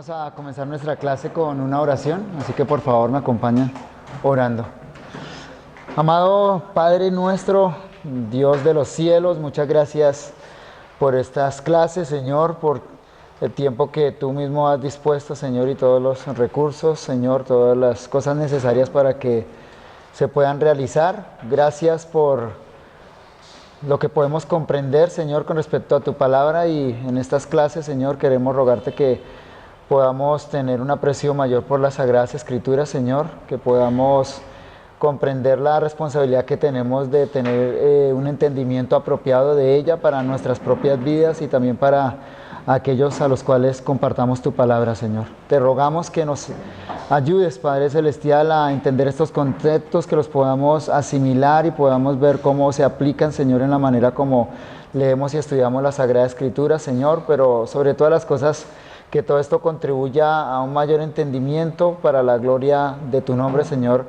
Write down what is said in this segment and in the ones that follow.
Vamos a comenzar nuestra clase con una oración, así que por favor me acompañan orando. Amado Padre nuestro, Dios de los cielos, muchas gracias por estas clases, Señor, por el tiempo que tú mismo has dispuesto, Señor, y todos los recursos, Señor, todas las cosas necesarias para que se puedan realizar. Gracias por lo que podemos comprender, Señor, con respecto a tu palabra, y en estas clases, Señor, queremos rogarte que podamos tener un aprecio mayor por las Sagradas Escrituras, Señor, que podamos comprender la responsabilidad que tenemos de tener un entendimiento apropiado de ella para nuestras propias vidas y también para aquellos a los cuales compartamos tu palabra, Señor. Te rogamos que nos ayudes, Padre Celestial, a entender estos conceptos, que los podamos asimilar y podamos ver cómo se aplican, Señor, en la manera como leemos y estudiamos la Sagrada Escritura, Señor, pero sobre todas las cosas, que todo esto contribuya a un mayor entendimiento para la gloria de tu nombre, Señor,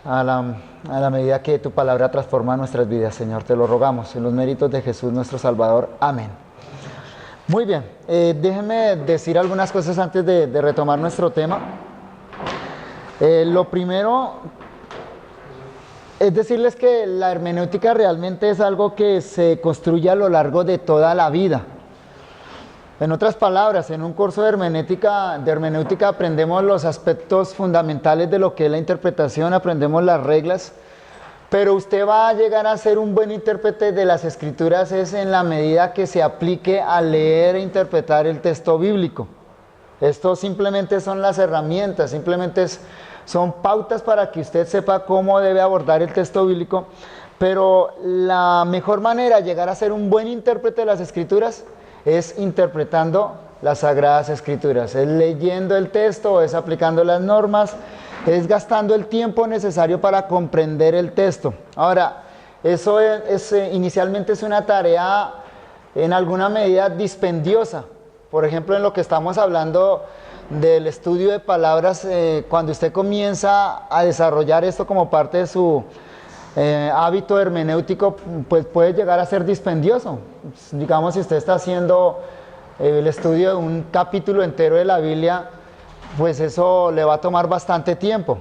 a la medida que tu palabra transforma nuestras vidas, Señor. Te lo rogamos en los méritos de Jesús nuestro Salvador. Amén. Muy bien, déjenme decir algunas cosas antes de retomar nuestro tema. Lo primero es decirles que la hermenéutica realmente es algo que se construye a lo largo de toda la vida. En otras palabras, en un curso de hermenéutica aprendemos los aspectos fundamentales de lo que es la interpretación, aprendemos las reglas, pero usted va a llegar a ser un buen intérprete de las Escrituras es en la medida que se aplique a leer e interpretar el texto bíblico. Esto simplemente son las herramientas, son pautas para que usted sepa cómo debe abordar el texto bíblico, pero la mejor manera de llegar a ser un buen intérprete de las Escrituras es interpretando las Sagradas Escrituras, es leyendo el texto, es aplicando las normas, es gastando el tiempo necesario para comprender el texto. Ahora, eso inicialmente es una tarea en alguna medida dispendiosa. Por ejemplo, en lo que estamos hablando del estudio de palabras, cuando usted comienza a desarrollar esto como parte de su hábito hermenéutico, pues puede llegar a ser dispendioso. Digamos, si usted está haciendo el estudio de un capítulo entero de la Biblia, pues eso le va a tomar bastante tiempo.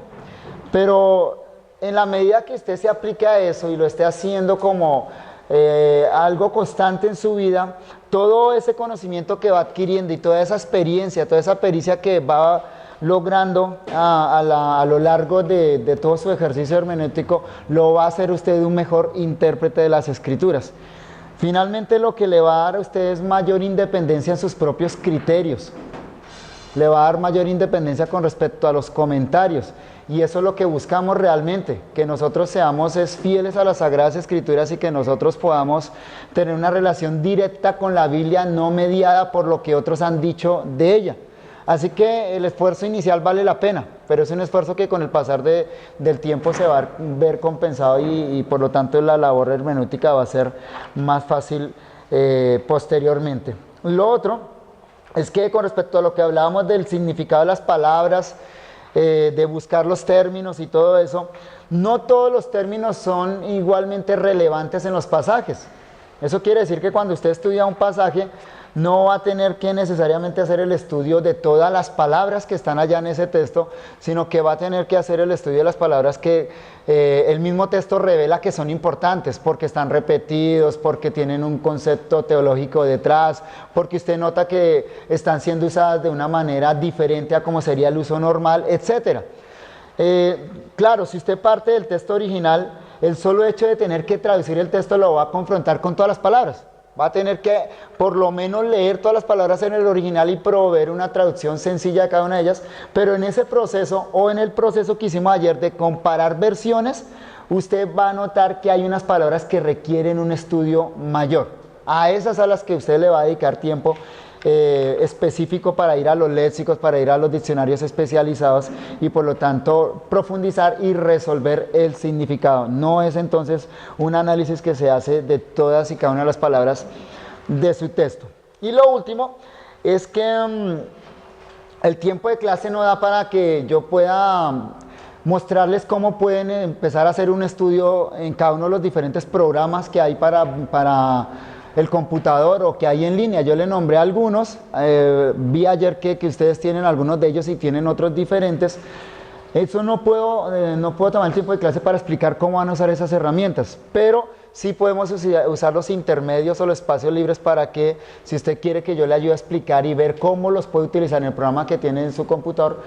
Pero en la medida que usted se aplique a eso y lo esté haciendo como algo constante en su vida, todo ese conocimiento que va adquiriendo y toda esa experiencia, toda esa pericia que va logrando a lo largo de todo su ejercicio hermenéutico, lo va a hacer usted un mejor intérprete de las Escrituras. Finalmente, lo que le va a dar a usted es mayor independencia en sus propios criterios, le va a dar mayor independencia con respecto a los comentarios, y eso es lo que buscamos realmente, que nosotros seamos fieles a las Sagradas Escrituras y que nosotros podamos tener una relación directa con la Biblia, no mediada por lo que otros han dicho de ella. Así que el esfuerzo inicial vale la pena, pero es un esfuerzo que con el pasar del tiempo se va a ver compensado y por lo tanto la labor hermenéutica va a ser más fácil posteriormente. Lo otro es que con respecto a lo que hablábamos del significado de las palabras, de buscar los términos y todo eso, no todos los términos son igualmente relevantes en los pasajes. Eso quiere decir que cuando usted estudia un pasaje, no va a tener que necesariamente hacer el estudio de todas las palabras que están allá en ese texto, sino que va a tener que hacer el estudio de las palabras que el mismo texto revela que son importantes, porque están repetidos, porque tienen un concepto teológico detrás, porque usted nota que están siendo usadas de una manera diferente a como sería el uso normal, etc. Claro, si usted parte del texto original, el solo hecho de tener que traducir el texto lo va a confrontar con todas las palabras. Va a tener que por lo menos leer todas las palabras en el original y proveer una traducción sencilla de cada una de ellas, pero en ese proceso o en el proceso que hicimos ayer de comparar versiones, usted va a notar que hay unas palabras que requieren un estudio mayor. A esas a las que usted le va a dedicar tiempo específico para ir a los léxicos, para ir a los diccionarios especializados y por lo tanto profundizar y resolver el significado. No es entonces un análisis que se hace de todas y cada una de las palabras de su texto. Y lo último es que el tiempo de clase no da para que yo pueda mostrarles cómo pueden empezar a hacer un estudio en cada uno de los diferentes programas que hay para el computador o que hay en línea. Yo le nombré algunos, vi ayer que ustedes tienen algunos de ellos y tienen otros diferentes. Eso no puedo tomar el tiempo de clase para explicar cómo van a usar esas herramientas, pero sí podemos usar los intermedios o los espacios libres para que, si usted quiere que yo le ayude a explicar y ver cómo los puede utilizar en el programa que tiene en su computador,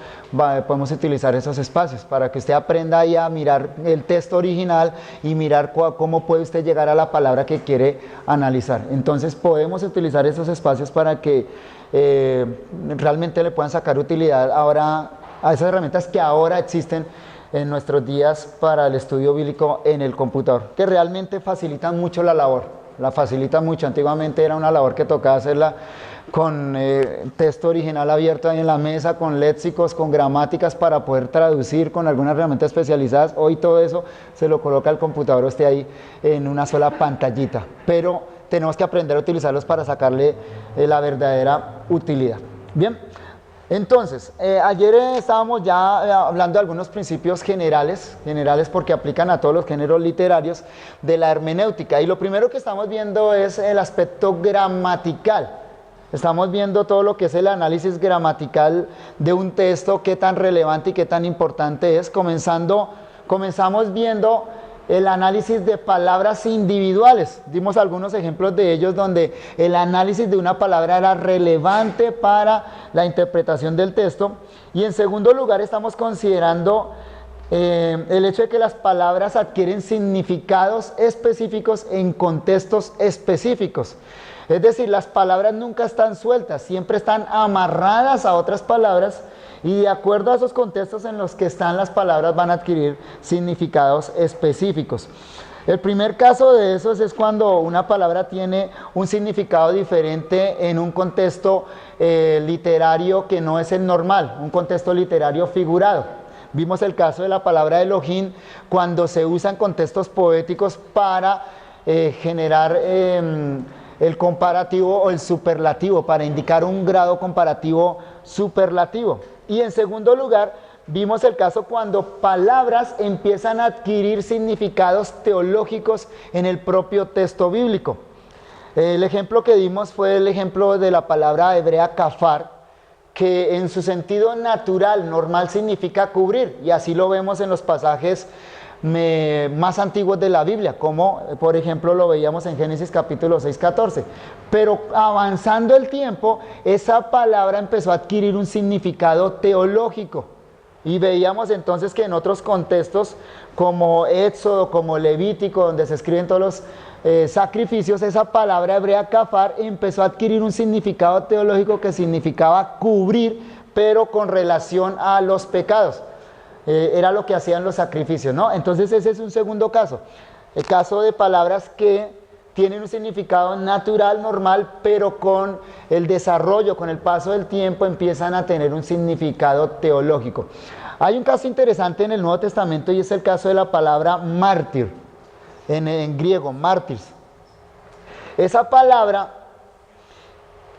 podemos utilizar esos espacios para que usted aprenda ahí a mirar el texto original y mirar cómo puede usted llegar a la palabra que quiere analizar. Entonces podemos utilizar esos espacios para que realmente le puedan sacar utilidad ahora a esas herramientas que ahora existen en nuestros días para el estudio bíblico en el computador, que realmente facilitan mucho la labor, la facilitan mucho. Antiguamente era una labor que tocaba hacerla con texto original abierto ahí en la mesa, con léxicos, con gramáticas para poder traducir con algunas herramientas especializadas. Hoy todo eso se lo coloca el computador usted ahí en una sola pantallita, pero tenemos que aprender a utilizarlos para sacarle la utilidad. Bien. Entonces, ayer estábamos ya hablando de algunos principios generales porque aplican a todos los géneros literarios de la hermenéutica, y lo primero que estamos viendo es el aspecto gramatical. Estamos viendo todo lo que es el análisis gramatical de un texto, qué tan relevante y qué tan importante es. Comenzamos viendo el análisis de palabras individuales. Dimos algunos ejemplos de ellos donde el análisis de una palabra era relevante para la interpretación del texto. Y en segundo lugar estamos considerando el hecho de que las palabras adquieren significados específicos en contextos específicos. Es decir, las palabras nunca están sueltas, siempre están amarradas a otras palabras, y de acuerdo a esos contextos en los que están las palabras van a adquirir significados específicos. El primer caso de esos es cuando una palabra tiene un significado diferente en un contexto literario que no es el normal, un contexto literario figurado. Vimos el caso de la palabra Elohim cuando se usa en contextos poéticos para generar el comparativo o el superlativo, para indicar un grado comparativo superlativo. Y en segundo lugar, vimos el caso cuando palabras empiezan a adquirir significados teológicos en el propio texto bíblico. El ejemplo que dimos fue el ejemplo de la palabra hebrea kafar, que en su sentido natural, normal, significa cubrir, y así lo vemos en los pasajes más antiguos de la Biblia, como por ejemplo lo veíamos en Génesis capítulo 6, 14. Pero avanzando el tiempo, esa palabra empezó a adquirir un significado teológico, y veíamos entonces que en otros contextos como Éxodo, como Levítico, donde se escriben todos los sacrificios, esa palabra hebrea kafar empezó a adquirir un significado teológico que significaba cubrir, pero con relación a los pecados. Era lo que hacían los sacrificios, ¿no? Entonces ese es un segundo caso, el caso de palabras que tienen un significado natural, normal, pero con el desarrollo, con el paso del tiempo, empiezan a tener un significado teológico. Hay un caso interesante en el Nuevo Testamento, y es el caso de la palabra mártir, en griego, mártires. Esa palabra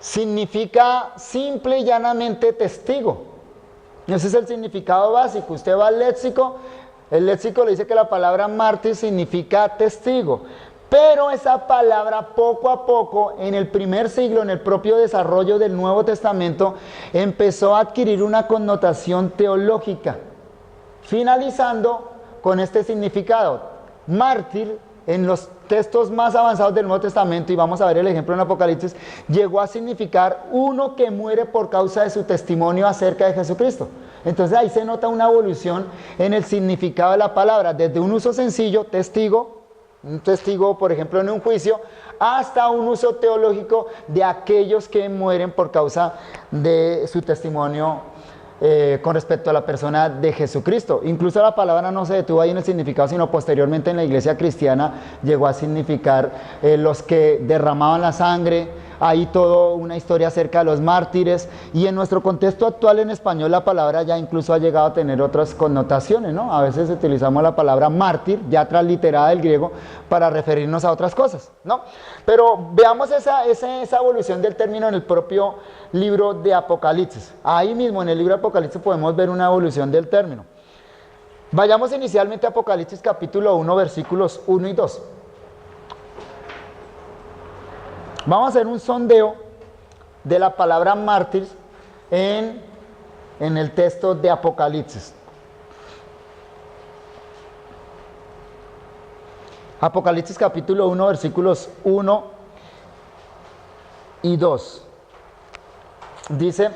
significa simple y llanamente testigo. Ese es el significado básico. Usted va al léxico, el léxico le dice que la palabra mártir significa testigo, pero esa palabra poco a poco, en el primer siglo, en el propio desarrollo del Nuevo Testamento, empezó a adquirir una connotación teológica, finalizando con este significado. Mártir, en los textos más avanzados del Nuevo Testamento, y vamos a ver el ejemplo en Apocalipsis, llegó a significar uno que muere por causa de su testimonio acerca de Jesucristo. Entonces ahí se nota una evolución en el significado de la palabra, desde un uso sencillo, testigo, un testigo por ejemplo en un juicio, hasta un uso teológico de aquellos que mueren por causa de su testimonio con respecto a la persona de Jesucristo. Incluso la palabra no se detuvo ahí en el significado, sino posteriormente en la iglesia cristiana llegó a significar los que derramaban la sangre. Hay toda una historia acerca de los mártires, y en nuestro contexto actual en español la palabra ya incluso ha llegado a tener otras connotaciones, ¿no? A veces utilizamos la palabra mártir, ya transliterada del griego, para referirnos a otras cosas, ¿no? Pero veamos esa evolución del término en el propio libro de Apocalipsis. Ahí mismo en el libro de Apocalipsis podemos ver una evolución del término. Vayamos inicialmente a Apocalipsis capítulo 1, versículos 1 y 2. Vamos a hacer un sondeo de la palabra mártir en el texto de Apocalipsis. Apocalipsis capítulo 1, versículos 1 y 2. Dice,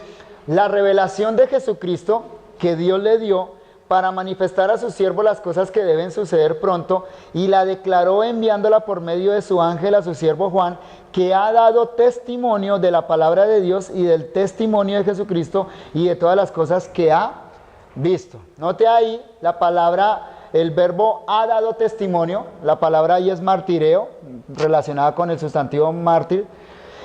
la revelación de Jesucristo que Dios le dio para manifestar a sus siervos las cosas que deben suceder pronto, y la declaró enviándola por medio de su ángel a su siervo Juan, que ha dado testimonio de la palabra de Dios y del testimonio de Jesucristo y de todas las cosas que ha visto. Note ahí la palabra, el verbo ha dado testimonio, la palabra ahí es martireo, relacionada con el sustantivo mártir,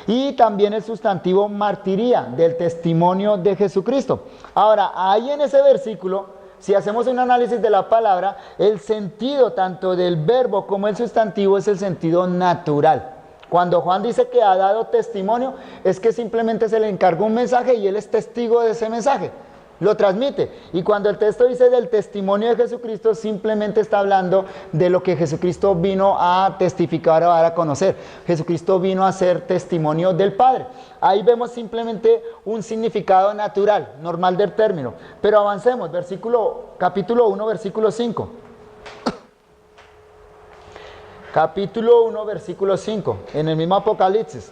y también el sustantivo martiría, del testimonio de Jesucristo. Ahora, ahí en ese versículo, si hacemos un análisis de la palabra, el sentido tanto del verbo como el sustantivo es el sentido natural. Cuando Juan dice que ha dado testimonio, es que simplemente se le encargó un mensaje y él es testigo de ese mensaje, lo transmite. Y cuando el texto dice del testimonio de Jesucristo, simplemente está hablando de lo que Jesucristo vino a testificar o a dar a conocer. Jesucristo vino a ser testimonio del Padre. Ahí vemos simplemente un significado natural, normal del término. Pero avancemos, capítulo 1, versículo 5. Capítulo 1, versículo 5, en el mismo Apocalipsis.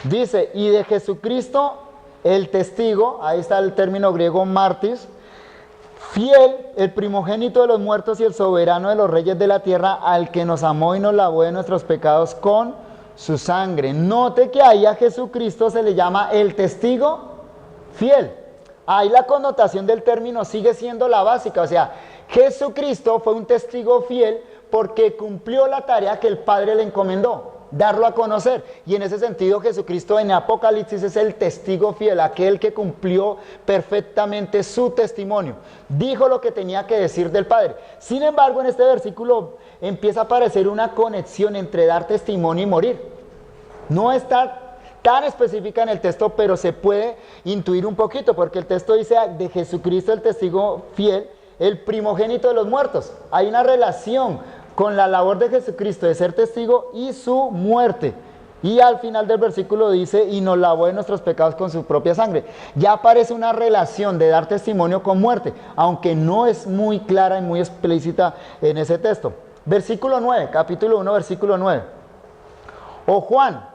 Dice, y de Jesucristo el testigo, ahí está el término griego mártir, fiel, el primogénito de los muertos y el soberano de los reyes de la tierra, al que nos amó y nos lavó de nuestros pecados con su sangre. Note que ahí a Jesucristo se le llama el testigo fiel. Ahí la connotación del término sigue siendo la básica, o sea, Jesucristo fue un testigo fiel porque cumplió la tarea que el Padre le encomendó, darlo a conocer. Y en ese sentido Jesucristo en Apocalipsis es el testigo fiel, aquel que cumplió perfectamente su testimonio, dijo lo que tenía que decir del Padre. Sin embargo, en este versículo empieza a aparecer una conexión entre dar testimonio y morir. No está tan específica en el texto, pero se puede intuir un poquito, porque el texto dice de Jesucristo el testigo fiel, el primogénito de los muertos. Hay una relación con la labor de Jesucristo de ser testigo y su muerte. Y al final del versículo dice, y nos lavó de nuestros pecados con su propia sangre. Ya aparece una relación de dar testimonio con muerte, aunque no es muy clara y muy explícita en ese texto. Versículo 9, capítulo 1, versículo 9. O Juan,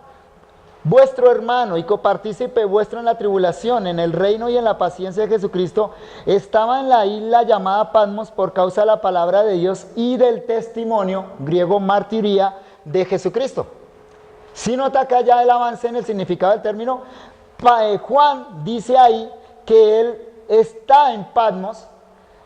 vuestro hermano y copartícipe vuestro en la tribulación, en el reino y en la paciencia de Jesucristo, estaba en la isla llamada Patmos por causa de la palabra de Dios y del testimonio, griego martiría, de Jesucristo. Si nota acá ya el avance en el significado del término, Juan dice ahí que él está en Patmos,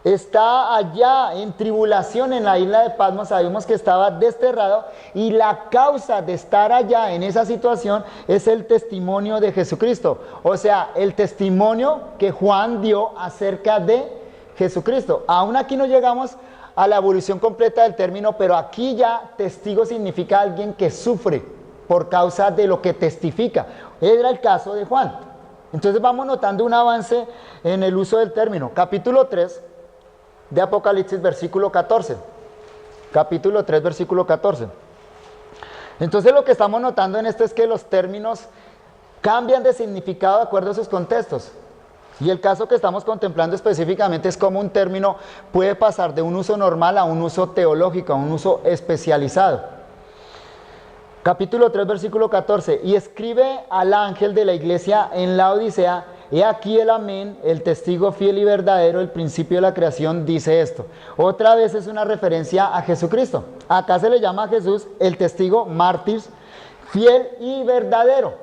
está allá en tribulación en la isla de Patmos. Sabemos que estaba desterrado y la causa de estar allá en esa situación es el testimonio de Jesucristo, o sea, el testimonio que Juan dio acerca de Jesucristo. Aún aquí no llegamos a la evolución completa del término, pero aquí ya testigo significa alguien que sufre por causa de lo que testifica. Era el caso de Juan. Entonces vamos notando un avance en el uso del término. Capítulo 3 de Apocalipsis, versículo 14. Capítulo 3, versículo 14. Entonces lo que estamos notando en esto es que los términos cambian de significado de acuerdo a sus contextos. Y el caso que estamos contemplando específicamente es cómo un término puede pasar de un uso normal a un uso teológico, a un uso especializado. Capítulo 3, versículo 14. Y escribe al ángel de la iglesia en la Odisea: he aquí el amén, el testigo fiel y verdadero, el principio de la creación, dice esto. Otra vez es una referencia a Jesucristo. Acá se le llama a Jesús el testigo mártir, fiel y verdadero.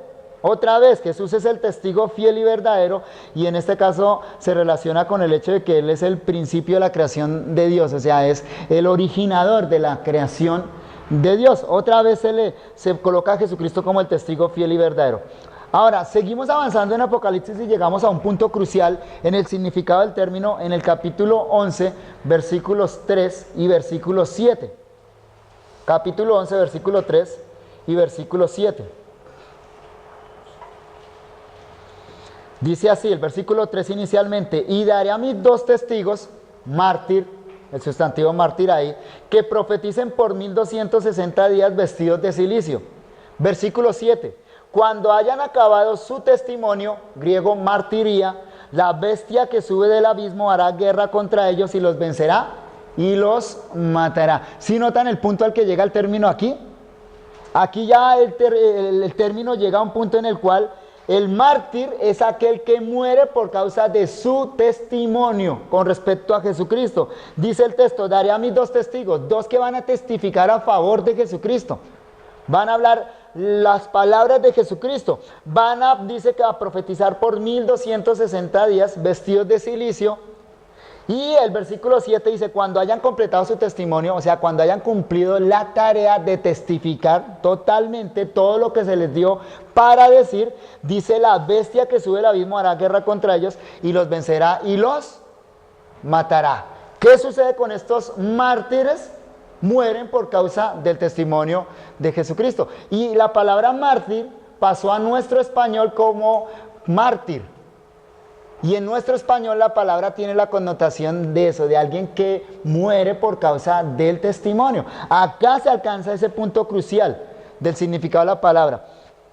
Otra vez, Jesús es el testigo fiel y verdadero, y en este caso se relaciona con el hecho de que Él es el principio de la creación de Dios, o sea, es el originador de la creación de Dios. Otra vez se coloca a Jesucristo como el testigo fiel y verdadero. Ahora, seguimos avanzando en Apocalipsis y llegamos a un punto crucial en el significado del término en el capítulo 11, versículos 3 y versículo 7. Capítulo 11, versículo 3 y versículo 7. Dice así el versículo 3 inicialmente: y daré a mis 2 testigos, mártir, el sustantivo mártir ahí, que profeticen por 1260 días vestidos de cilicio. Versículo 7. Cuando hayan acabado su testimonio, griego martiría, la bestia que sube del abismo hará guerra contra ellos y los vencerá y los matará. ¿Sí notan el punto al que llega el término aquí? Aquí ya el término llega a un punto en el cual el mártir es aquel que muere por causa de su testimonio con respecto a Jesucristo. Dice el texto, daré a mis 2 testigos, 2 que van a testificar a favor de Jesucristo. Van a hablar las palabras de Jesucristo. Dice que va a profetizar por 1260 días vestidos de cilicio. Y el versículo 7 dice, cuando hayan completado su testimonio, o sea, cuando hayan cumplido la tarea de testificar totalmente todo lo que se les dio para decir, dice, la bestia que sube al abismo hará guerra contra ellos y los vencerá y los matará. ¿Qué sucede con estos mártires? Mueren por causa del testimonio de Jesucristo. Y la palabra mártir pasó a nuestro español como mártir. Y en nuestro español la palabra tiene la connotación de eso, de alguien que muere por causa del testimonio. Acá se alcanza ese punto crucial del significado de la palabra.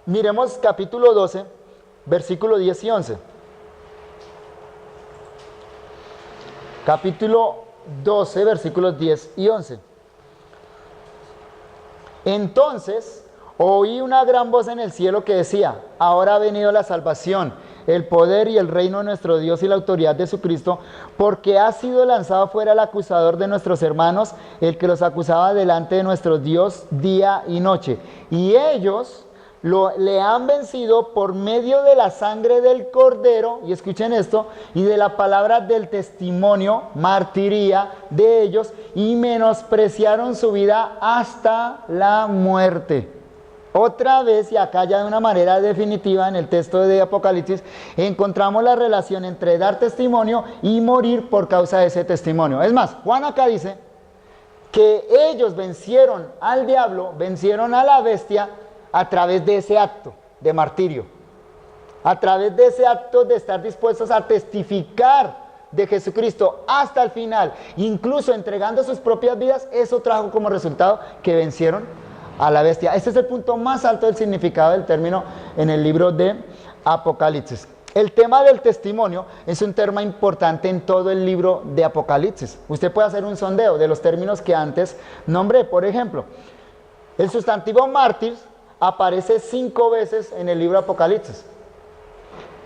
Miremos capítulo 12, versículo 10 y 11. Capítulo 12, versículos 10 y 11. Entonces oí una gran voz en el cielo que decía, ahora ha venido la salvación, el poder y el reino de nuestro Dios y la autoridad de su Cristo, porque ha sido lanzado fuera el acusador de nuestros hermanos, el que los acusaba delante de nuestro Dios día y noche. Y ellos le han vencido por medio de la sangre del Cordero, y escuchen esto, y de la palabra del testimonio, martiría de ellos, y menospreciaron su vida hasta la muerte. Otra vez, y acá ya de una manera definitiva en el texto de Apocalipsis, encontramos la relación entre dar testimonio y morir por causa de ese testimonio. Es más, Juan acá dice que ellos vencieron al diablo, vencieron a la bestia a través de ese acto de martirio, a través de ese acto de estar dispuestos a testificar de Jesucristo hasta el final, incluso entregando sus propias vidas. Eso trajo como resultado que vencieron a la bestia. Este es el punto más alto del significado del término en el libro de Apocalipsis. El tema del testimonio es un tema importante en todo el libro de Apocalipsis. Usted puede hacer un sondeo de los términos que antes nombré. Por ejemplo, el sustantivo mártir aparece 5 veces en el libro de Apocalipsis.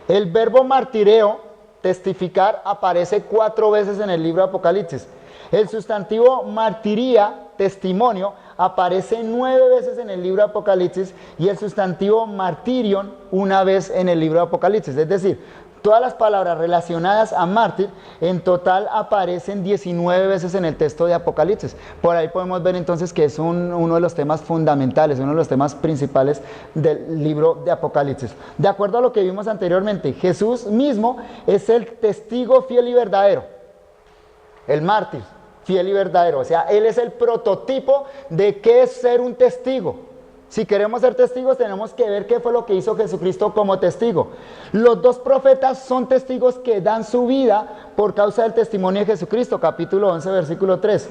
El verbo martireo, testificar, aparece 4 veces en el libro de Apocalipsis. El sustantivo martiría, testimonio, aparece 9 veces en el libro de Apocalipsis, y el sustantivo martirion 1 vez en el libro de Apocalipsis. Es decir, todas las palabras relacionadas a mártir en total aparecen 19 veces en el texto de Apocalipsis. Por ahí podemos ver entonces que es uno de los temas fundamentales, uno de los temas principales del libro de Apocalipsis. De acuerdo a lo que vimos anteriormente, Jesús mismo es el testigo fiel y verdadero, el mártir fiel y verdadero. O sea, Él es el prototipo de qué es ser un testigo. Si queremos ser testigos, tenemos que ver qué fue lo que hizo Jesucristo como testigo. Los 2 profetas son testigos que dan su vida por causa del testimonio de Jesucristo. Capítulo 11, versículo 3.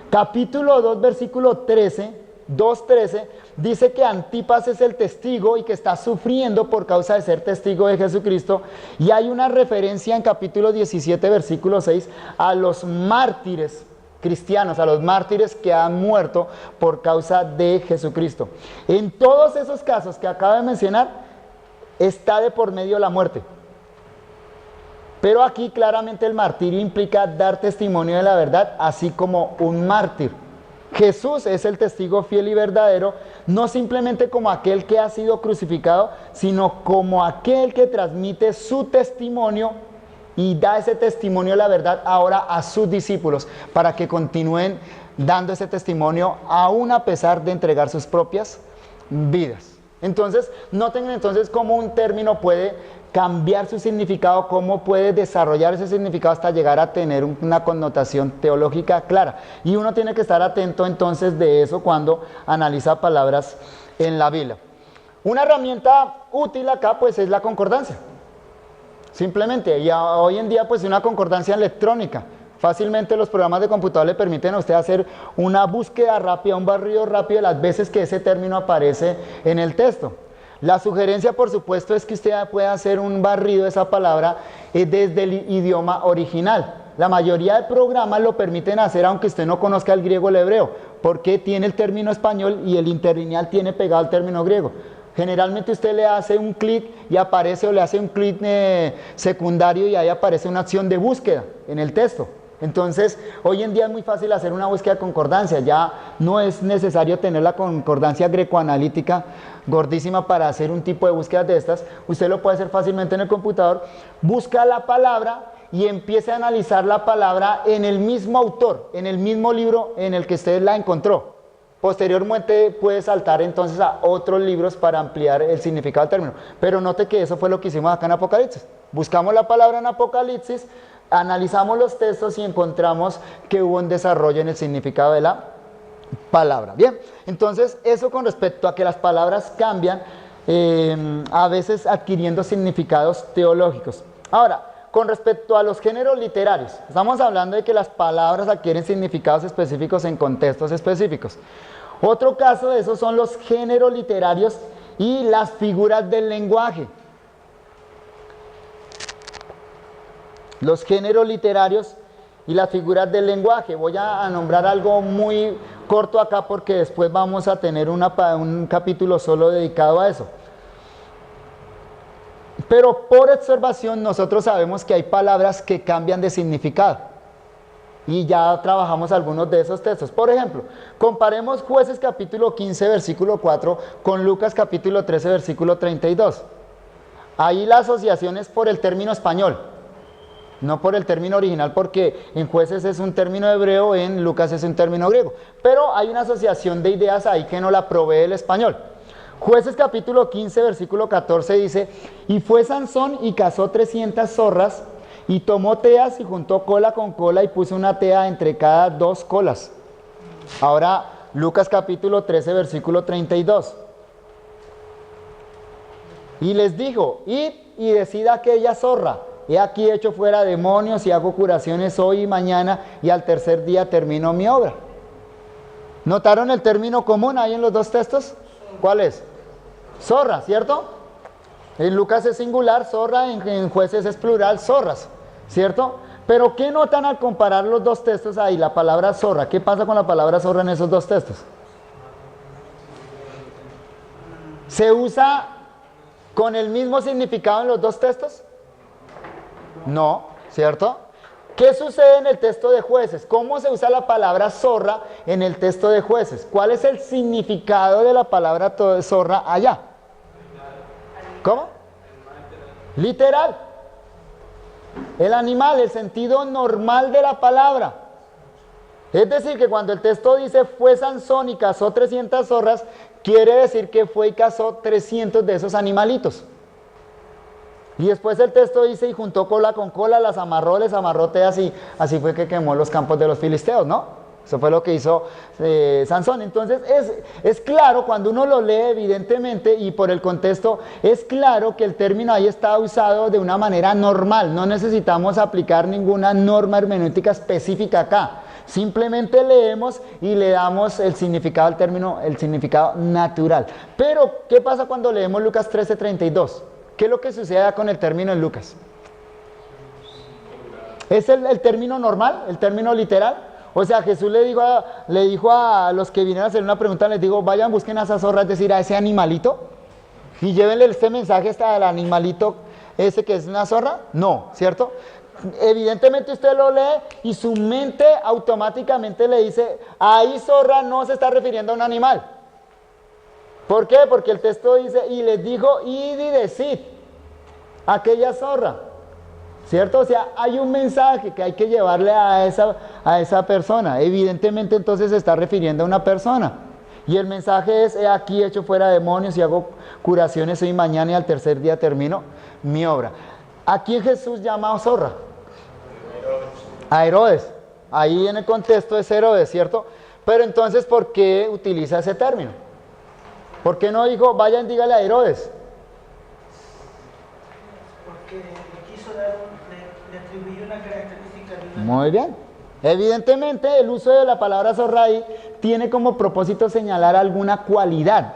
Capítulo 2, versículo 13, 2:13, dice que Antipas es el testigo y que está sufriendo por causa de ser testigo de Jesucristo. Y hay una referencia en capítulo 17, versículo 6, a los mártires cristianos, a los mártires que han muerto por causa de Jesucristo. En todos esos casos que acabo de mencionar, está de por medio la muerte. Pero aquí claramente el martirio implica dar testimonio de la verdad, así como un mártir. Jesús es el testigo fiel y verdadero, no simplemente como aquel que ha sido crucificado, sino como aquel que transmite su testimonio y da ese testimonio de la verdad ahora a sus discípulos, para que continúen dando ese testimonio aún a pesar de entregar sus propias vidas. Entonces, noten entonces cómo un término puede cambiar su significado, cómo puede desarrollar ese significado hasta llegar a tener una connotación teológica clara. Y uno tiene que estar atento entonces de eso cuando analiza palabras en la Biblia. Una herramienta útil acá pues es la concordancia. Simplemente, y hoy en día pues una concordancia electrónica, Fácilmente los programas de computador le permiten a usted hacer una búsqueda rápida, un barrido rápido de las veces que ese término aparece en el texto. La sugerencia, por supuesto, es que usted pueda hacer un barrido de esa palabra desde el idioma original. La mayoría de programas lo permiten hacer aunque usted no conozca el griego o el hebreo, porque tiene el término español y el interlineal tiene pegado el término griego. Generalmente usted le hace un clic y aparece, o le hace un clic secundario y ahí aparece una acción de búsqueda en el texto. Entonces, hoy en día es muy fácil hacer una búsqueda de concordancia, ya no es necesario tener la concordancia grecoanalítica gordísima para hacer un tipo de búsqueda de estas. Usted lo puede hacer fácilmente en el computador, busca la palabra y empiece a analizar la palabra en el mismo autor, en el mismo libro en el que usted la encontró. Posteriormente puede saltar entonces a otros libros para ampliar el significado del término. Pero note que eso fue lo que hicimos acá en Apocalipsis. Buscamos la palabra en Apocalipsis, analizamos los textos y encontramos que hubo un desarrollo en el significado de la palabra. Bien, entonces eso con respecto a que las palabras cambian, a veces adquiriendo significados teológicos. Ahora, con respecto a los géneros literarios, estamos hablando de que las palabras adquieren significados específicos en contextos específicos. Otro caso de eso son los géneros literarios y las figuras del lenguaje. Los géneros literarios y las figuras del lenguaje. Voy a nombrar algo muy corto acá porque después vamos a tener un capítulo solo dedicado a eso. Pero por observación nosotros sabemos que hay palabras que cambian de significado. Y ya trabajamos algunos de esos textos. Por ejemplo, comparemos Jueces capítulo 15 versículo 4 con Lucas capítulo 13 versículo 32. Ahí la asociación es por el término español, no por el término original, porque en Jueces es un término hebreo, en Lucas es un término griego. Pero hay una asociación de ideas ahí que no la provee el español. Jueces capítulo 15 versículo 14 dice: y fue Sansón y cazó 300 zorras y tomó teas y juntó cola con cola y puso una tea entre cada dos colas. Ahora Lucas capítulo 13 versículo 32. Y les dijo: id y decid a aquella zorra: he aquí echo fuera demonios y hago curaciones hoy y mañana, y al tercer día termino mi obra. ¿Notaron el término común ahí en los dos textos? ¿Cuál es? Zorra, ¿cierto? En Lucas es singular, zorra, en Jueces es plural, zorras, ¿cierto? Pero ¿qué notan al comparar los dos textos ahí? La palabra zorra, ¿qué pasa con la palabra zorra en esos dos textos? ¿Se usa con el mismo significado en los dos textos? No, ¿cierto? ¿Qué sucede en el texto de Jueces? ¿Cómo se usa la palabra zorra en el texto de Jueces? ¿Cuál es el significado de la palabra zorra allá? ¿Cómo? Literal. El animal, el sentido normal de la palabra. Es decir, que cuando el texto dice fue Sansón y cazó 300 zorras, quiere decir que fue y cazó 300 de esos animalitos. Y después el texto dice: y juntó cola con cola, las amarró, les amarró teas, y así fue que quemó los campos de los filisteos, ¿no? Eso fue lo que hizo Sansón. Entonces es claro, cuando uno lo lee evidentemente y por el contexto, es claro que el término ahí está usado de una manera normal. No necesitamos aplicar ninguna norma hermenéutica específica acá. Simplemente leemos y le damos el significado al término, el significado natural. Pero, ¿qué pasa cuando leemos Lucas 13:32? ¿Qué es lo que sucede con el término en Lucas? ¿Es el término normal, el término literal? O sea, Jesús le dijo a los que vinieron a hacer una pregunta, les digo: vayan, busquen a esa zorra, es decir, a ese animalito, y llévenle este mensaje hasta el animalito ese que es una zorra. No, ¿cierto? Evidentemente usted lo lee y su mente automáticamente le dice: ahí zorra no se está refiriendo a un animal. ¿Por qué? Porque el texto dice: y les dijo, id y decid aquella zorra, ¿cierto? O sea, hay un mensaje que hay que llevarle a esa persona. Evidentemente entonces se está refiriendo a una persona. Y el mensaje es: he aquí echo fuera demonios y hago curaciones hoy y mañana, y al tercer día termino mi obra. ¿A quién Jesús llama zorra? A Herodes. Ahí en el contexto es Herodes, ¿cierto? Pero entonces, ¿por qué utiliza ese término? ¿Por qué no dijo: vayan, dígale a Herodes? Porque le quiso dar, le atribuyó una característica de una... Muy bien. Evidentemente, el uso de la palabra zorra ahí tiene como propósito señalar alguna cualidad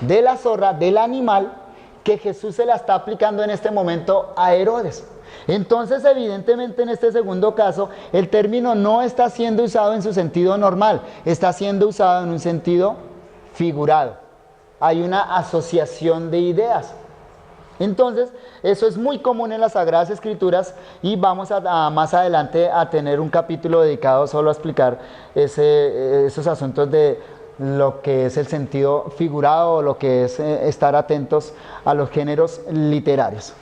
de la zorra, del animal, que Jesús se la está aplicando en este momento a Herodes. Entonces, evidentemente, en este segundo caso, el término no está siendo usado en su sentido normal, está siendo usado en un sentido figurado. Hay una asociación de ideas. Entonces, eso es muy común en las Sagradas Escrituras y vamos más adelante a tener un capítulo dedicado solo a explicar esos asuntos de lo que es el sentido figurado o lo que es estar atentos a los géneros literarios.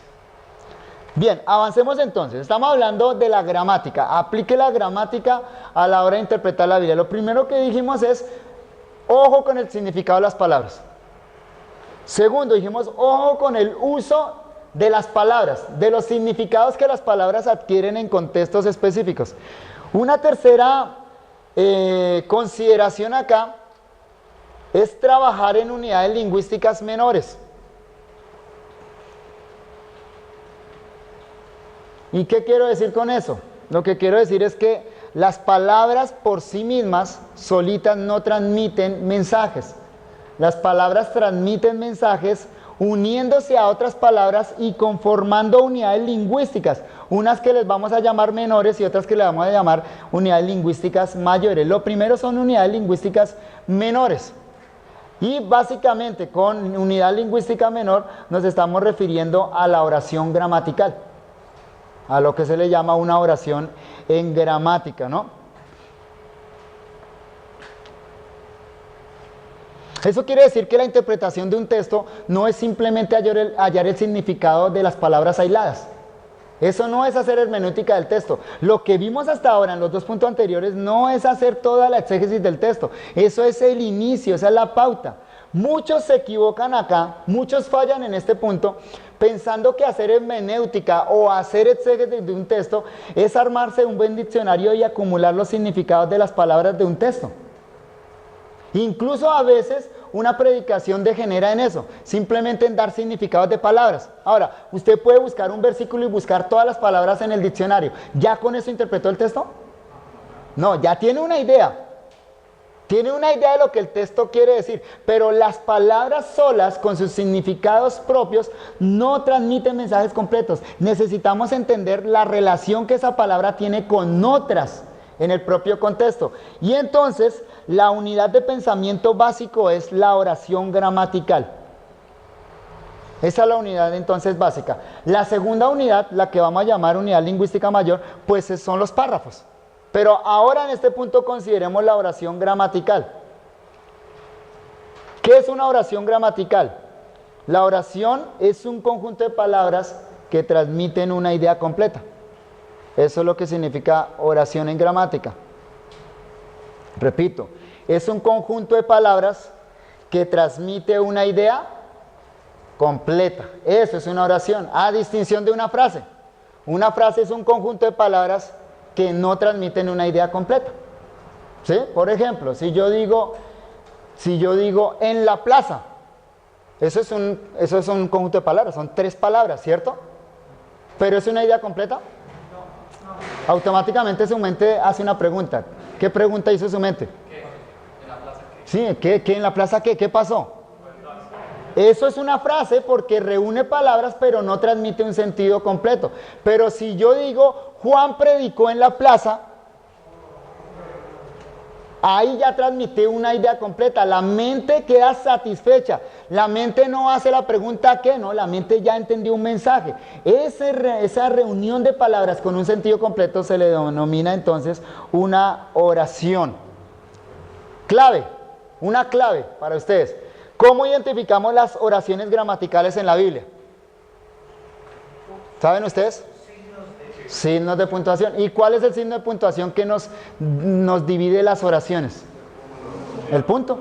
Bien, avancemos entonces. Estamos hablando de la gramática. Aplique la gramática a la hora de interpretar la Biblia. Lo primero que dijimos es, ojo con el significado de las palabras. Segundo, dijimos, ojo con el uso de las palabras, de los significados que las palabras adquieren en contextos específicos. Una tercera consideración acá es trabajar en unidades lingüísticas menores. ¿Y qué quiero decir con eso? Lo que quiero decir es que las palabras por sí mismas, solitas, no transmiten mensajes. Las palabras transmiten mensajes uniéndose a otras palabras y conformando unidades lingüísticas, unas que les vamos a llamar menores y otras que le vamos a llamar unidades lingüísticas mayores. Lo primero son unidades lingüísticas menores. Y básicamente con unidad lingüística menor nos estamos refiriendo a la oración gramatical, a lo que se le llama una oración en gramática, ¿no? Eso quiere decir que la interpretación de un texto no es simplemente hallar el significado de las palabras aisladas. Eso no es hacer hermenéutica del texto. Lo que vimos hasta ahora en los 2 puntos anteriores no es hacer toda la exégesis del texto. Eso es el inicio, esa es la pauta. Muchos se equivocan acá, muchos fallan en este punto, pensando que hacer hermenéutica o hacer exégesis de un texto es armarse un buen diccionario y acumular los significados de las palabras de un texto. Incluso a veces una predicación degenera en eso, simplemente en dar significados de palabras. Ahora, usted puede buscar un versículo y buscar todas las palabras en el diccionario. ¿Ya con eso interpretó el texto? No, ya tiene una idea. Tiene una idea de lo que el texto quiere decir, pero las palabras solas, con sus significados propios, no transmiten mensajes completos. Necesitamos entender la relación que esa palabra tiene con otras en el propio contexto. Y entonces, la unidad de pensamiento básico es la oración gramatical. Esa es la unidad entonces básica. La segunda unidad, la que vamos a llamar unidad lingüística mayor, pues son los párrafos. Pero ahora en este punto consideremos la oración gramatical. ¿Qué es una oración gramatical? La oración es un conjunto de palabras que transmiten una idea completa. Eso es lo que significa oración en gramática. Repito, es un conjunto de palabras que transmite una idea completa. Eso es una oración, a distinción de una frase. Una frase es un conjunto de palabras que no transmiten una idea completa. ¿Sí? Por ejemplo, si yo digo en la plaza, eso es un conjunto de palabras, son 3 palabras, ¿cierto? ¿Pero es una idea completa? Automáticamente su mente hace una pregunta. ¿Qué pregunta hizo su mente? ¿Qué? ¿En la plaza qué? Sí, ¿qué en la plaza qué? ¿Qué pasó? Eso es una frase porque reúne palabras pero no transmite un sentido completo. Pero si yo digo, Juan predicó en la plaza, ahí ya transmití una idea completa. La mente queda satisfecha. La mente no hace la pregunta ¿qué? No, la mente ya entendió un mensaje. Esa reunión de palabras con un sentido completo se le denomina entonces una oración. Una clave para ustedes. ¿Cómo identificamos las oraciones gramaticales en la Biblia? ¿Saben ustedes? Signos de puntuación. ¿Y cuál es el signo de puntuación que nos divide las oraciones? El punto.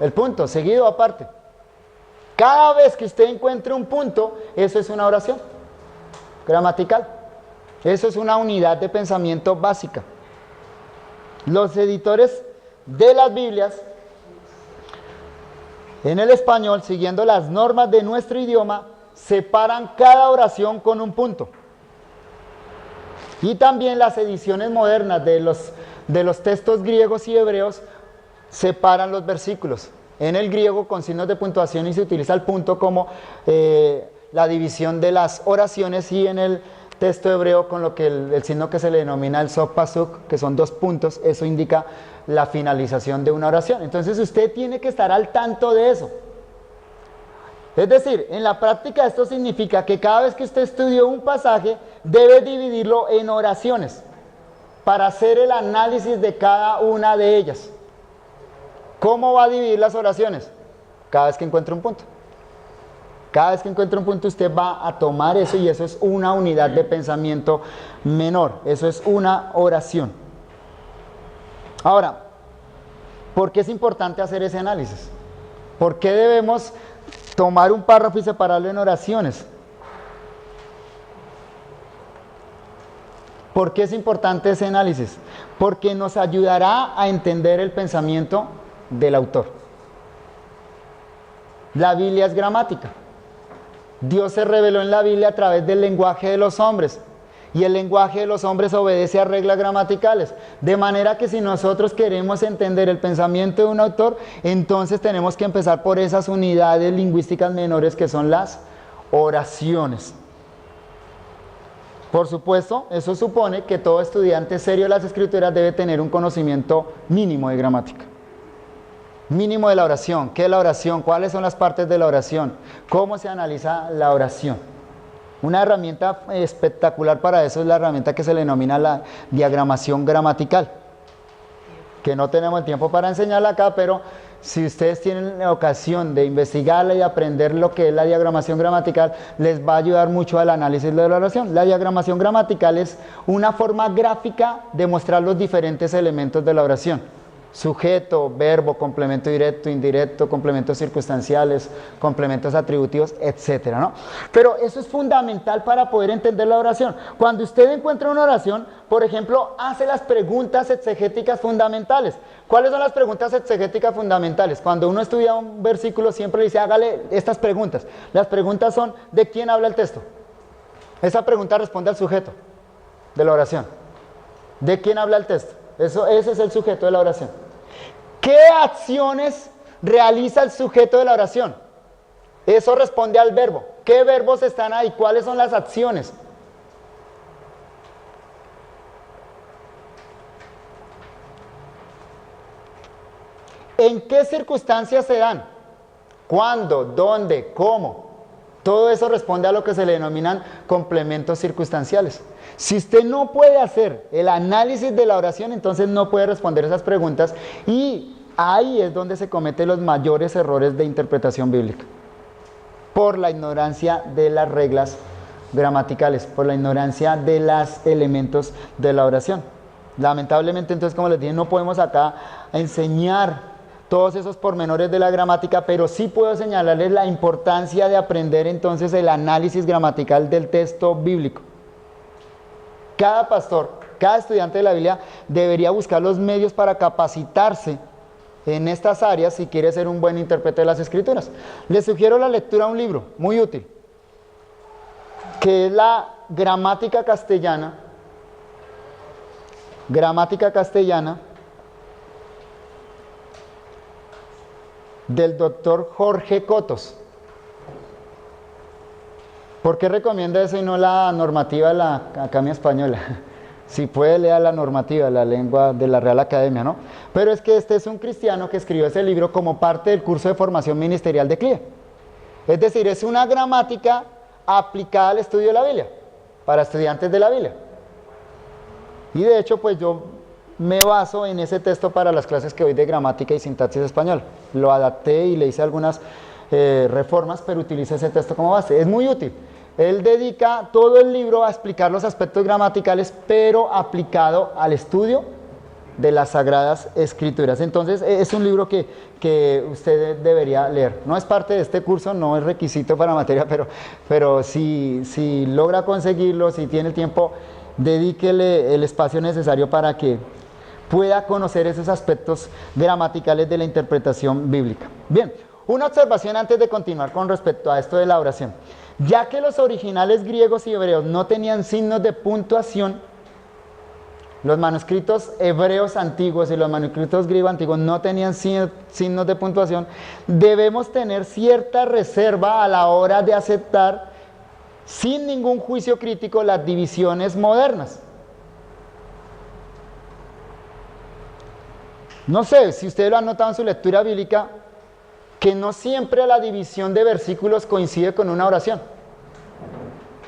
El punto, seguido aparte. Cada vez que usted encuentre un punto, eso es una oración gramatical. Eso es una unidad de pensamiento básica. Los editores de las Biblias en el español, siguiendo las normas de nuestro idioma, separan cada oración con un punto. Y también las ediciones modernas de los textos griegos y hebreos separan los versículos. En el griego con signos de puntuación y se utiliza el punto como la división de las oraciones, y en el texto hebreo con lo que el signo que se le denomina el sof pasuk, que son 2 puntos, eso indica la finalización de una oración. Entonces usted tiene que estar al tanto de eso. Es decir, en la práctica esto significa que cada vez que usted estudió un pasaje, debe dividirlo en oraciones para hacer el análisis de cada una de ellas. ¿Cómo va a dividir las oraciones? Cada vez que encuentre un punto. Cada vez que encuentre un punto usted va a tomar eso, y eso es una unidad de pensamiento menor. Eso es una oración. Ahora, ¿por qué es importante hacer ese análisis? ¿Por qué debemos tomar un párrafo y separarlo en oraciones? ¿Por qué es importante ese análisis? Porque nos ayudará a entender el pensamiento del autor. La Biblia es gramática. Dios se reveló en la Biblia a través del lenguaje de los hombres, y el lenguaje de los hombres obedece a reglas gramaticales, de manera que si nosotros queremos entender el pensamiento de un autor, entonces tenemos que empezar por esas unidades lingüísticas menores que son las oraciones. Por supuesto, eso supone que todo estudiante serio de las Escrituras debe tener un conocimiento mínimo de gramática. Mínimo de la oración. ¿Qué es la oración? ¿Cuáles son las partes de la oración? ¿Cómo se analiza la oración? Una herramienta espectacular para eso es la herramienta que se le denomina la diagramación gramatical, que no tenemos el tiempo para enseñarla acá, pero si ustedes tienen la ocasión de investigarla y aprender lo que es la diagramación gramatical, les va a ayudar mucho al análisis de la oración. La diagramación gramatical es una forma gráfica de mostrar los diferentes elementos de la oración: sujeto, verbo, complemento directo, indirecto, complementos circunstanciales, complementos atributivos, etcétera, ¿no? Pero eso es fundamental para poder entender la oración. Cuando usted encuentra una oración, por ejemplo, hace las preguntas exegéticas fundamentales. ¿Cuáles son las preguntas exegéticas fundamentales? Cuando uno estudia un versículo, siempre le dice, hágale estas preguntas. Las preguntas son, ¿de quién habla el texto? Esa pregunta responde al sujeto de la oración. ¿De quién habla el texto? Ese es el sujeto de la oración. ¿Qué acciones realiza el sujeto de la oración? Eso responde al verbo. ¿Qué verbos están ahí? ¿Cuáles son las acciones? ¿En qué circunstancias se dan? ¿Cuándo? ¿Dónde? ¿Cómo? Todo eso responde a lo que se le denominan complementos circunstanciales. Si usted no puede hacer el análisis de la oración, entonces no puede responder esas preguntas, y ahí es donde se cometen los mayores errores de interpretación bíblica. Por la ignorancia de las reglas gramaticales, por la ignorancia de los elementos de la oración. Lamentablemente, entonces, como les dije, no podemos acá enseñar todos esos pormenores de la gramática, pero sí puedo señalarles la importancia de aprender entonces el análisis gramatical del texto bíblico. Cada pastor, cada estudiante de la Biblia debería buscar los medios para capacitarse en estas áreas si quiere ser un buen intérprete de las Escrituras. Les sugiero la lectura de un libro muy útil, que es la Gramática Castellana, del doctor Jorge Cotos. ¿Por qué recomienda eso y no la normativa de la Academia Española? Si puede, lea la normativa, la lengua de la Real Academia, ¿no? Pero es que este es un cristiano que escribió ese libro como parte del curso de formación ministerial de CLIE. Es decir, es una gramática aplicada al estudio de la Biblia, para estudiantes de la Biblia. Y de hecho, pues yo me baso en ese texto para las clases que doy de gramática y sintaxis español. Lo adapté y le hice algunas reformas, pero utilizo ese texto como base. Es muy útil. Él dedica todo el libro a explicar los aspectos gramaticales, pero aplicado al estudio de las Sagradas Escrituras. Entonces, es un libro que usted debería leer. No es parte de este curso, no es requisito para materia, pero si logra conseguirlo, si tiene el tiempo, dedíquele el espacio necesario para que pueda conocer esos aspectos gramaticales de la interpretación bíblica. Bien, una observación antes de continuar con respecto a esto de la oración. Ya que los originales griegos y hebreos no tenían signos de puntuación, Los manuscritos hebreos antiguos y los manuscritos griegos antiguos no tenían signos de puntuación. Debemos tener cierta reserva a la hora de aceptar, sin ningún juicio crítico, las divisiones modernas. No sé si ustedes lo han notado en su lectura bíblica, que no siempre la división de versículos coincide con una oración.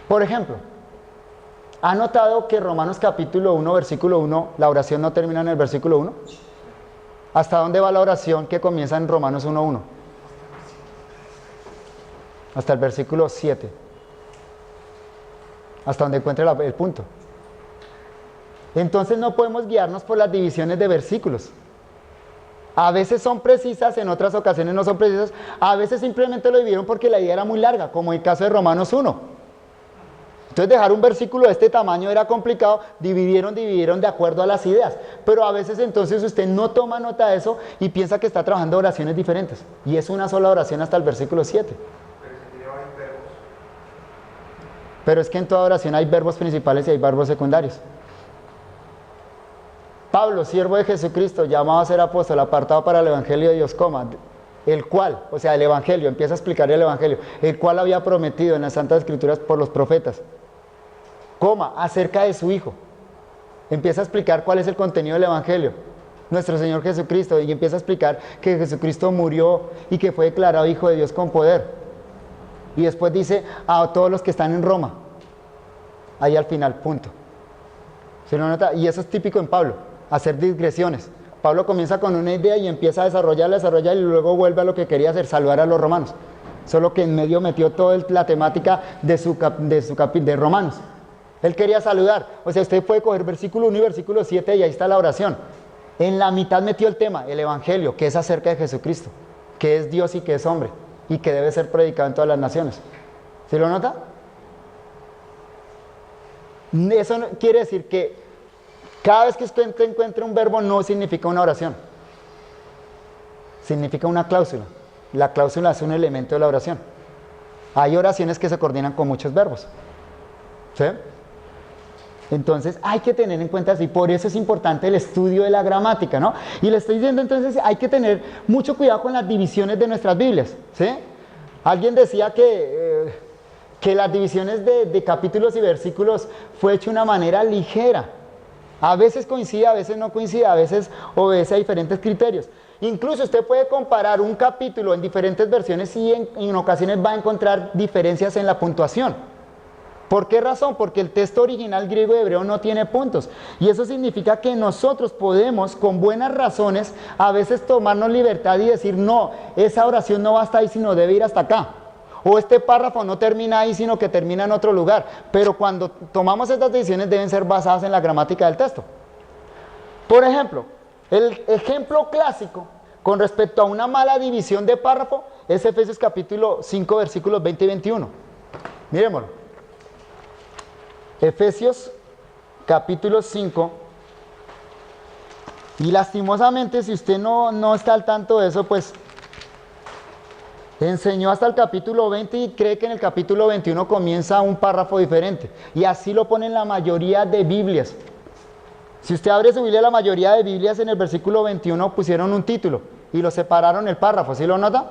Por ejemplo, ¿ha notado que Romanos capítulo 1, versículo 1, la oración no termina en el versículo 1? ¿Hasta dónde va la oración que comienza en Romanos 1:1? Hasta el versículo 7. Hasta donde encuentre el punto. Entonces no podemos guiarnos por las divisiones de versículos. A veces son precisas, en otras ocasiones no son precisas. A veces simplemente lo dividieron porque la idea era muy larga, como en el caso de Romanos 1. Entonces dejar un versículo de este tamaño era complicado, dividieron de acuerdo a las ideas. Pero a veces entonces usted no toma nota de eso y piensa que está trabajando oraciones diferentes. Y es una sola oración hasta el versículo 7. Pero es que en toda oración hay verbos principales y hay verbos secundarios. Pablo, siervo de Jesucristo, llamado a ser apóstol, apartado para el Evangelio de Dios, el cual, o sea, el Evangelio, empieza a explicar el Evangelio, el cual había prometido en las Santas Escrituras por los profetas, acerca de su Hijo. Empieza a explicar cuál es el contenido del Evangelio, nuestro Señor Jesucristo, y empieza a explicar que Jesucristo murió y que fue declarado Hijo de Dios con poder. Y después dice a todos los que están en Roma, ahí al final, punto. ¿Se lo nota? Y eso es típico en Pablo, hacer digresiones. Pablo comienza con una idea y empieza a desarrollarla y luego vuelve a lo que quería hacer, salvar a los romanos. Solo que en medio metió toda la temática de Romanos. Él quería saludar. O sea, usted puede coger versículo 1 y versículo 7 y ahí está la oración. En la mitad metió el tema, el Evangelio, que es acerca de Jesucristo, que es Dios y que es hombre, y que debe ser predicado en todas las naciones. ¿Sí lo nota? Eso quiere decir que cada vez que usted encuentre un verbo no significa una oración. Significa una cláusula. La cláusula es un elemento de la oración. Hay oraciones que se coordinan con muchos verbos. ¿Sí? Entonces hay que tener en cuenta así, por eso es importante el estudio de la gramática, ¿no? Y le estoy diciendo entonces, hay que tener mucho cuidado con las divisiones de nuestras Biblias, ¿sí? Alguien decía que las divisiones de capítulos y versículos fue hecho de una manera ligera. A veces coincide, a veces no coincide, a veces obedece a diferentes criterios. Incluso usted puede comparar un capítulo en diferentes versiones y en ocasiones va a encontrar diferencias en la puntuación. ¿Por qué razón? Porque el texto original griego y hebreo no tiene puntos. Y eso significa que nosotros podemos, con buenas razones, a veces tomarnos libertad y decir, no, esa oración no va hasta ahí, sino debe ir hasta acá. O este párrafo no termina ahí, sino que termina en otro lugar. Pero cuando tomamos estas decisiones deben ser basadas en la gramática del texto. Por ejemplo, el ejemplo clásico con respecto a una mala división de párrafo es Efesios capítulo 5, versículos 20 y 21. Miremoslo. Efesios capítulo 5, y lastimosamente si usted no está al tanto de eso, pues enseñó hasta el capítulo 20 y cree que en el capítulo 21 comienza un párrafo diferente, y así lo ponen la mayoría de Biblias. Si usted abre su Biblia, la mayoría de Biblias en el versículo 21 pusieron un título y lo separaron el párrafo, ¿sí lo nota?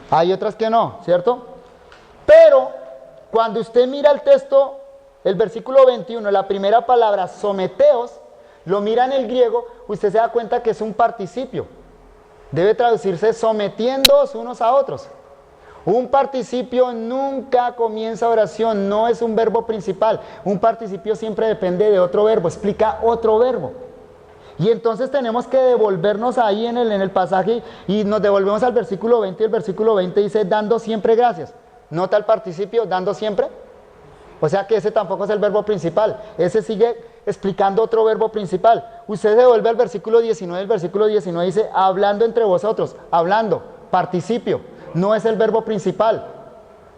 Hay otras que no, ¿cierto? Pero cuando usted mira el texto, el versículo 21, la primera palabra, someteos, lo mira en el griego, usted se da cuenta que es un participio. Debe traducirse sometiéndoos unos a otros. Un participio nunca comienza oración, no es un verbo principal. Un participio siempre depende de otro verbo, explica otro verbo. Y entonces tenemos que devolvernos ahí en el pasaje y nos devolvemos al versículo 20, y el versículo 20 dice, dando siempre gracias. ¿Nota el participio, dando siempre? O sea que ese tampoco es el verbo principal. Ese sigue explicando otro verbo principal. Usted se devuelve al versículo 19, el versículo 19 dice, hablando entre vosotros, hablando, participio, no es el verbo principal.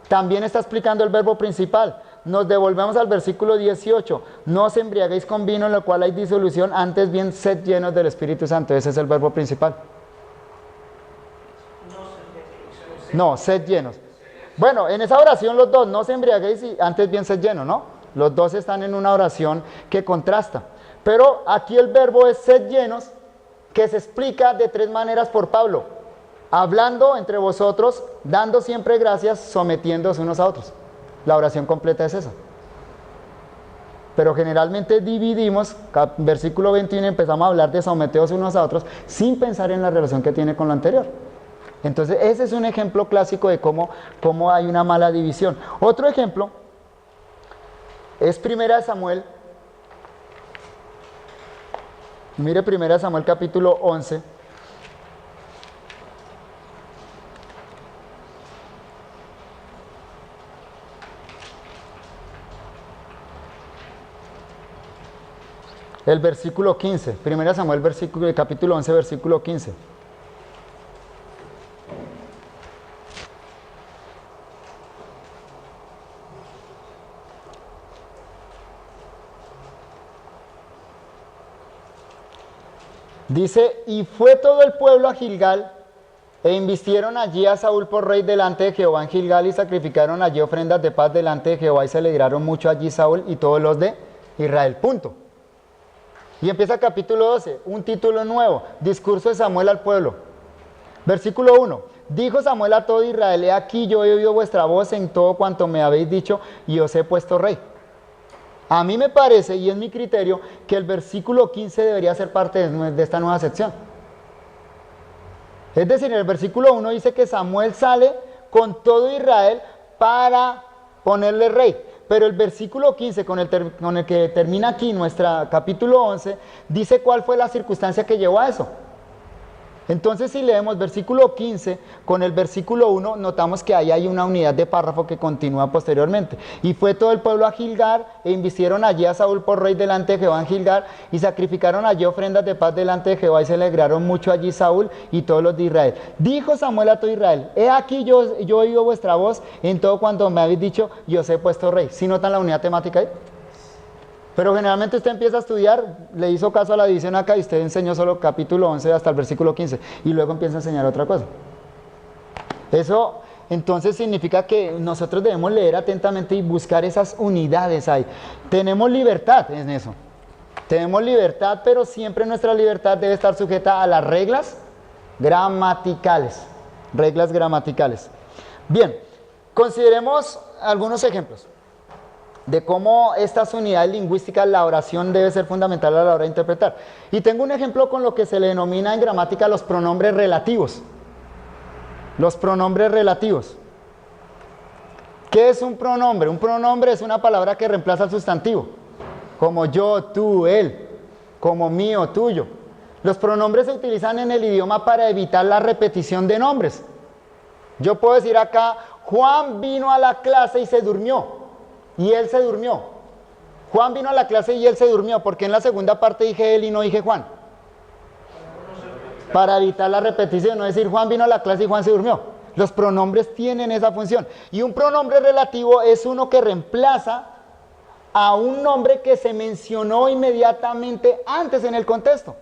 También está explicando el verbo principal. Nos devolvemos al versículo 18, no os embriaguéis con vino en lo cual hay disolución, antes bien sed llenos del Espíritu Santo. Ese es el verbo principal. No, sed llenos. Bueno, en esa oración los dos, no se embriaguéis y antes bien sed llenos, ¿no? Los dos están en una oración que contrasta. Pero aquí el verbo es sed llenos, que se explica de tres maneras por Pablo. Hablando entre vosotros, dando siempre gracias, sometiéndoos unos a otros. La oración completa es esa. Pero generalmente dividimos, versículo 21, empezamos a hablar de someteos unos a otros, sin pensar en la relación que tiene con lo anterior. Entonces, ese es un ejemplo clásico de cómo hay una mala división. Otro ejemplo es 1 Samuel. Mire 1 Samuel capítulo 11. El versículo 15. 1 Samuel capítulo 11, versículo 15. Dice, y fue todo el pueblo a Gilgal, e invistieron allí a Saúl por rey delante de Jehová en Gilgal, y sacrificaron allí ofrendas de paz delante de Jehová, y se alegraron mucho allí Saúl y todos los de Israel. Punto. Y empieza capítulo 12, un título nuevo, discurso de Samuel al pueblo. Versículo 1, dijo Samuel a todo Israel, he aquí yo he oído vuestra voz en todo cuanto me habéis dicho, y os he puesto rey. A mí me parece, y es mi criterio, que el versículo 15 debería ser parte de esta nueva sección. Es decir, en el versículo 1 dice que Samuel sale con todo Israel para ponerle rey. Pero el versículo 15, con el que termina aquí nuestro capítulo 11, dice cuál fue la circunstancia que llevó a eso. Entonces, si leemos versículo 15 con el versículo 1, notamos que ahí hay una unidad de párrafo que continúa posteriormente. Y fue todo el pueblo a Gilgal, e invistieron allí a Saúl por rey delante de Jehová en Gilgal, y sacrificaron allí ofrendas de paz delante de Jehová, y se alegraron mucho allí Saúl y todos los de Israel. Dijo Samuel a todo Israel, he aquí yo he oído vuestra voz en todo cuanto me habéis dicho, y os he puesto rey. ¿Sí notan la unidad temática ahí? Pero generalmente usted empieza a estudiar, le hizo caso a la división acá y usted enseñó solo capítulo 11 hasta el versículo 15 y luego empieza a enseñar otra cosa. Eso entonces significa que nosotros debemos leer atentamente y buscar esas unidades ahí. Tenemos libertad en eso. Tenemos libertad, pero siempre nuestra libertad debe estar sujeta a las reglas gramaticales. Reglas gramaticales. Bien, consideremos algunos ejemplos de cómo estas unidades lingüísticas, la oración debe ser fundamental a la hora de interpretar. Y tengo un ejemplo con lo que se le denomina en gramática los pronombres relativos. Los pronombres relativos. ¿Qué es un pronombre? Un pronombre es una palabra que reemplaza al sustantivo, como yo, tú, él, como mío, tuyo. Los pronombres se utilizan en el idioma para evitar la repetición de nombres. Yo puedo decir acá, Juan vino a la clase y se durmió. Y él se durmió. Juan vino a la clase y él se durmió. ¿Por qué en la segunda parte dije él y no dije Juan? Para evitar la repetición, no decir Juan vino a la clase y Juan se durmió. Los pronombres tienen esa función. Y un pronombre relativo es uno que reemplaza a un nombre que se mencionó inmediatamente antes en el contexto.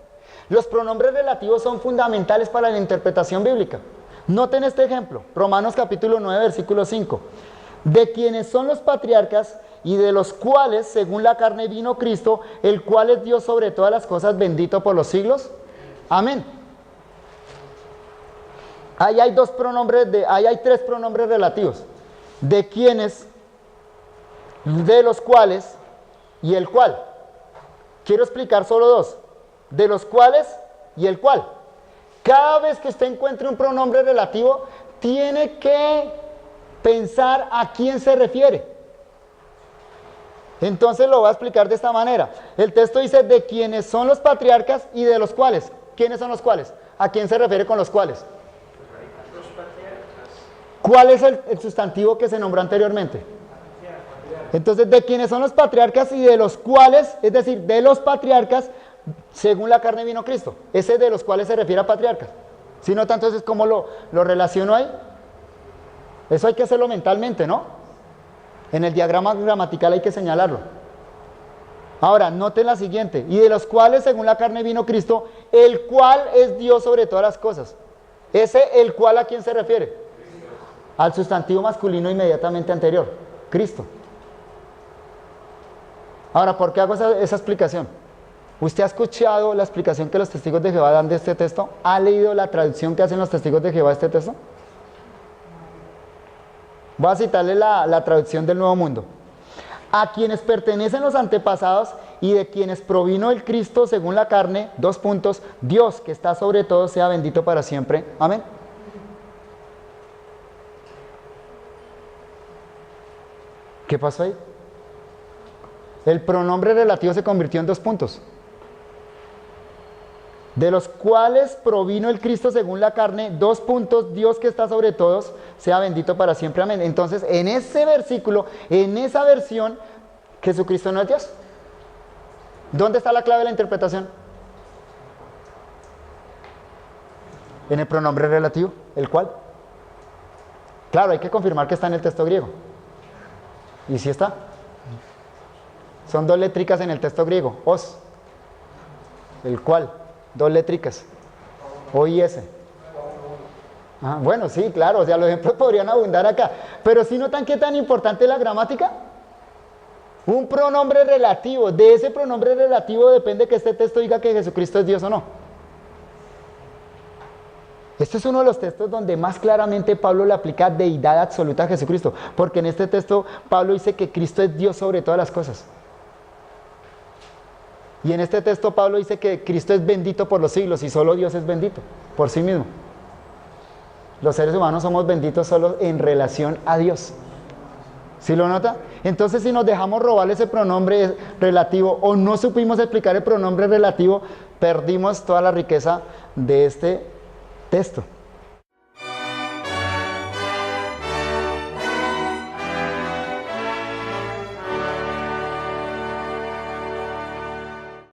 Los pronombres relativos son fundamentales para la interpretación bíblica. Noten este ejemplo, Romanos capítulo 9, versículo 5. De quienes son los patriarcas y de los cuales, según la carne, vino Cristo, el cual es Dios sobre todas las cosas, bendito por los siglos. Amén. Ahí hay tres pronombres relativos. De quienes, de los cuales y el cual. Quiero explicar solo dos. De los cuales y el cual. Cada vez que usted encuentre un pronombre relativo, tiene que pensar a quién se refiere. Entonces lo voy a explicar de esta manera. El texto dice de quienes son los patriarcas y de los cuales. ¿Quiénes son los cuales? ¿A quién se refiere con los cuales? Los patriarcas. ¿Cuál es el sustantivo que se nombró anteriormente? Entonces, de quienes son los patriarcas y de los cuales, es decir, de los patriarcas, según la carne vino Cristo. Ese de los cuales se refiere a patriarcas. Si no, entonces, ¿cómo lo relaciono ahí? Eso hay que hacerlo mentalmente, ¿no? En el diagrama gramatical hay que señalarlo. Ahora, noten la siguiente. Y de los cuales, según la carne vino Cristo, el cual es Dios sobre todas las cosas. Ese, el cual, ¿a quién se refiere? Cristo. Al sustantivo masculino inmediatamente anterior, Cristo. Ahora, ¿por qué hago esa explicación? ¿Usted ha escuchado la explicación que los testigos de Jehová dan de este texto? ¿Ha leído la traducción que hacen los testigos de Jehová de este texto? Voy a citarle la traducción del Nuevo Mundo. A quienes pertenecen los antepasados y de quienes provino el Cristo según la carne, Dios que está sobre todo sea bendito para siempre. Amén. ¿Qué pasó ahí? El pronombre relativo se convirtió en 2 puntos. De los cuales provino el Cristo según la carne, Dios que está sobre todos, sea bendito para siempre, amén. Entonces, en ese versículo, en esa versión, Jesucristo no es Dios. ¿Dónde está la clave de la interpretación? En el pronombre relativo, ¿el cual? Claro, hay que confirmar que está en el texto griego. ¿Y sí está? Son 2 létricas en el texto griego, os, el cual. 2 létricas, O y S. Ah, bueno, sí, claro, o sea, los ejemplos podrían abundar acá. Pero si notan qué tan importante es la gramática. Un pronombre relativo, de ese pronombre relativo depende que este texto diga que Jesucristo es Dios o no. Este es uno de los textos donde más claramente Pablo le aplica deidad absoluta a Jesucristo, porque en este texto Pablo dice que Cristo es Dios sobre todas las cosas. Y en este texto Pablo dice que Cristo es bendito por los siglos y solo Dios es bendito por sí mismo. Los seres humanos somos benditos solo en relación a Dios. ¿Sí lo nota? Entonces, si nos dejamos robar ese pronombre relativo o no supimos explicar el pronombre relativo, perdimos toda la riqueza de este texto.